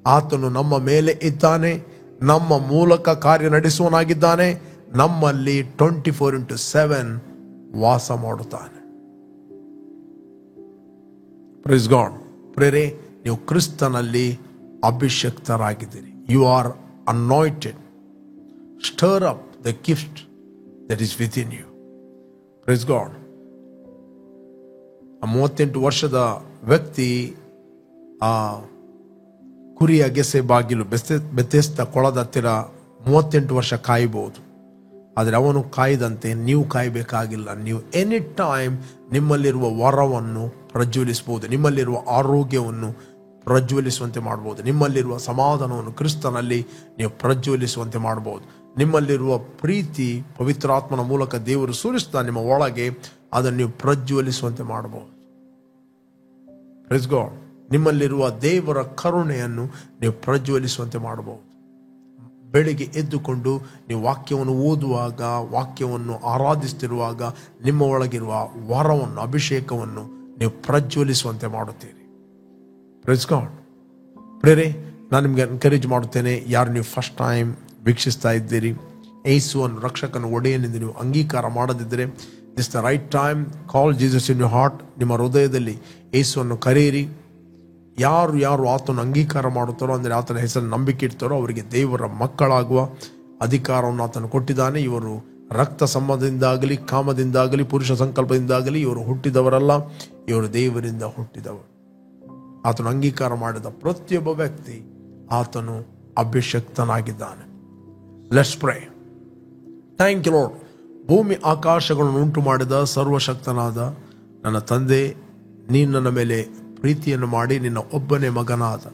ಆತನು ನಮ್ಮ ಮೇಲೆ ಇದ್ದಾನೆ, ನಮ್ಮ ಮೂಲಕ ಕಾರ್ಯ ನಡೆಸುವನಾಗಿದ್ದಾನೆ, ನಮ್ಮಲ್ಲಿ 24/7 ವಾಸ ಮಾಡುತ್ತಾನೆ. Praise God. ಪ್ರೇರೆ, ನೀವು ಕ್ರಿಸ್ತನಲ್ಲಿ ಅಭಿಷಕ್ತರಾಗಿದ್ದೀರಿ. You are anointed. Stir up the gift that is within you. Praise God. 38 ವರ್ಷದ ವ್ಯಕ್ತಿ ಆ ಕುರಿಯ ಗೆಸೆ ಬಾಗಿಲು ಬೆತೆಸ್ದ ಕೊಳದ ಹತ್ತಿರ 38 ವರ್ಷ ಕಾಯಬಹುದು. ಆದರೆ ಅವನು ಕಾಯ್ದಂತೆ ನೀವು ಕಾಯಬೇಕಾಗಿಲ್ಲ. ನೀವು ಎನಿ ಟೈಮ್ ನಿಮ್ಮಲ್ಲಿರುವ ವರವನ್ನು ಪ್ರಜ್ವಲಿಸಬಹುದು, ನಿಮ್ಮಲ್ಲಿರುವ ಆರೋಗ್ಯವನ್ನು ಪ್ರಜ್ವಲಿಸುವಂತೆ ಮಾಡಬಹುದು, ನಿಮ್ಮಲ್ಲಿರುವ ಸಮಾಧಾನವನ್ನು ಕ್ರಿಸ್ತನಲ್ಲಿ ನೀವು ಪ್ರಜ್ವಲಿಸುವಂತೆ ಮಾಡಬಹುದು, ನಿಮ್ಮಲ್ಲಿರುವ ಪ್ರೀತಿ ಪವಿತ್ರಾತ್ಮನ ಮೂಲಕ ದೇವರು ಸುರಿಸ್ತಾ ನಿಮ್ಮ ಒಳಗೆ ಅದನ್ನು ನೀವು ಪ್ರಜ್ವಲಿಸುವಂತೆ ಮಾಡಬಹುದು. Praise God. ನಿಮ್ಮಲ್ಲಿರುವ ದೇವರ ಕರುಣೆಯನ್ನು ನೀವು ಪ್ರಜ್ವಲಿಸುವಂತೆ ಮಾಡಬಹುದು. ಬೆಳಿಗ್ಗೆ ಎದ್ದುಕೊಂಡು ನೀವು ವಾಕ್ಯವನ್ನು ಓದುವಾಗ, ವಾಕ್ಯವನ್ನು ಆರಾಧಿಸುತ್ತಿರುವಾಗ ನಿಮ್ಮ ಒಳಗಿರುವ ವರವನ್ನು, ಅಭಿಷೇಕವನ್ನು ನೀವು ಪ್ರಜ್ವಲಿಸುವಂತೆ ಮಾಡುತ್ತೀರಿ. Price God. ಪ್ರೇರೆ, ನಾನು ನಿಮಗೆ ಎನ್ಕರೇಜ್ ಮಾಡುತ್ತೇನೆ, ಯಾರು ನೀವು ಫಸ್ಟ್ ಟೈಮ್ ವೀಕ್ಷಿಸ್ತಾ ಇದ್ದೀರಿ, ಯೇಸುವನ್ನು ರಕ್ಷಕನ ಒಡೆಯನೆಂದು ನೀವು ಅಂಗೀಕಾರ ಮಾಡದಿದ್ದರೆ, this the right time. Call Jesus in your heart. ನಿಮ್ಮ ಹೃದಯದಲ್ಲಿ ಯೇಸುವನ್ನು ಕರೆಯಿರಿ. ಯಾರು ಆತನ ಅಂಗೀಕಾರ ಮಾಡುತ್ತಾರೋ, ಅಂದರೆ ಆತನ ಹೆಸರನ್ನು ನಂಬಿಕೆ ಇಡ್ತಾರೋ, ಅವರಿಗೆ ದೇವರ ಮಕ್ಕಳಾಗುವ ಅಧಿಕಾರವನ್ನು ಆತನು ಕೊಟ್ಟಿದ್ದಾನೆ. ಇವರು ರಕ್ತ ಸಂಬಂಧದಿಂದಾಗಲಿ, ಕಾಮದಿಂದಾಗಲಿ, ಪುರುಷ ಸಂಕಲ್ಪದಿಂದಾಗಲಿ ಇವರು ಹುಟ್ಟಿದವರಲ್ಲ, ಇವರು ದೇವರಿಂದ ಹುಟ್ಟಿದವರು. ಆತನು ಅಂಗೀಕಾರ ಮಾಡಿದ ಪ್ರತಿಯೊಬ್ಬ ವ್ಯಕ್ತಿ ಆತನು ಅಭಿಷಕ್ತನಾಗಿದ್ದಾನೆ. Let's pray. Thank you Lord. ಭೂಮಿ ಆಕಾಶಗಳನ್ನು ಉಂಟು ಮಾಡಿದ ಸರ್ವಶಕ್ತನಾದ ನನ್ನ ತಂದೆ, ನೀನು ನನ್ನ ಮೇಲೆ ಪ್ರೀತಿಯನ್ನು ಮಾಡಿ ನಿನ್ನ ಒಬ್ಬನೇ ಮಗನಾದ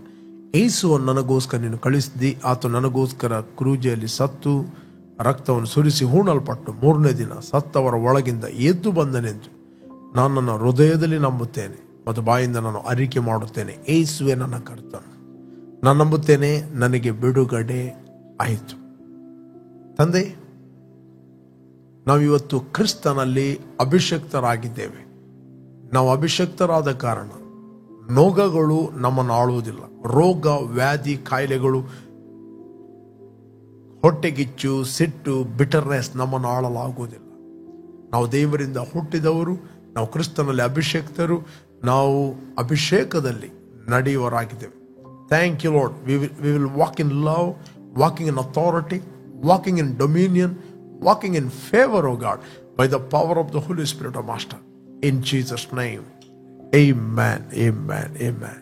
ಯೇಸುವನ್ನು ನನಗೋಸ್ಕರ ನೀನು ಕಳಿಸಿದಿ. ಆತ ನನಗೋಸ್ಕರ ಕ್ರೂಜೆಯಲ್ಲಿ ಸತ್ತು ರಕ್ತವನ್ನು ಸುರಿಸಿ ಹೂಣಲ್ಪಟ್ಟು 3ನೇ ದಿನ ಸತ್ತವರ ಒಳಗಿಂದ ಎದ್ದು ಬಂದನೆಂದು ನಾನು ನನ್ನ ಹೃದಯದಲ್ಲಿ ನಂಬುತ್ತೇನೆ ಮತ್ತು ಬಾಯಿಂದ ನಾನು ಅರಿಕೆ ಮಾಡುತ್ತೇನೆ. ಯೇಸುವೆ ನನ್ನ ಕರ್ತನು. ನಾನು ನಂಬುತ್ತೇನೆ, ನನಗೆ ಬಿಡುಗಡೆ ಆಯಿತು. ತಂದೆ, ನಾವಿವತ್ತು ಕ್ರಿಸ್ತನಲ್ಲಿ ಅಭಿಷಕ್ತರಾಗಿದ್ದೇವೆ. ನಾವು ಅಭಿಷಕ್ತರಾದ ಕಾರಣ ರೋಗಗಳು ನಮ್ಮನ್ನು ಆಳುವುದಿಲ್ಲ. ರೋಗ, ವ್ಯಾಧಿ, ಕಾಯಿಲೆಗಳು, ಹೊಟ್ಟೆಗಿಚ್ಚು, ಸಿಟ್ಟು, ಬಿಟರ್ನೆಸ್ ನಮ್ಮನ್ನು ಆಳಲಾಗುವುದಿಲ್ಲ. ನಾವು ದೇವರಿಂದ ಹುಟ್ಟಿದವರು, ನಾವು ಕ್ರಿಸ್ತನಲ್ಲಿ ಅಭಿಷೇಕ್ತರು, ನಾವು ಅಭಿಷೇಕದಲ್ಲಿ ನಡೆಯುವರಾಗಿದ್ದೇವೆ. Thank you Lord. We will walk in love, walking in authority, walking in dominion, walking in favor, oh God, by the power of the Holy Spirit of Master. In Jesus' name, amen, amen, amen.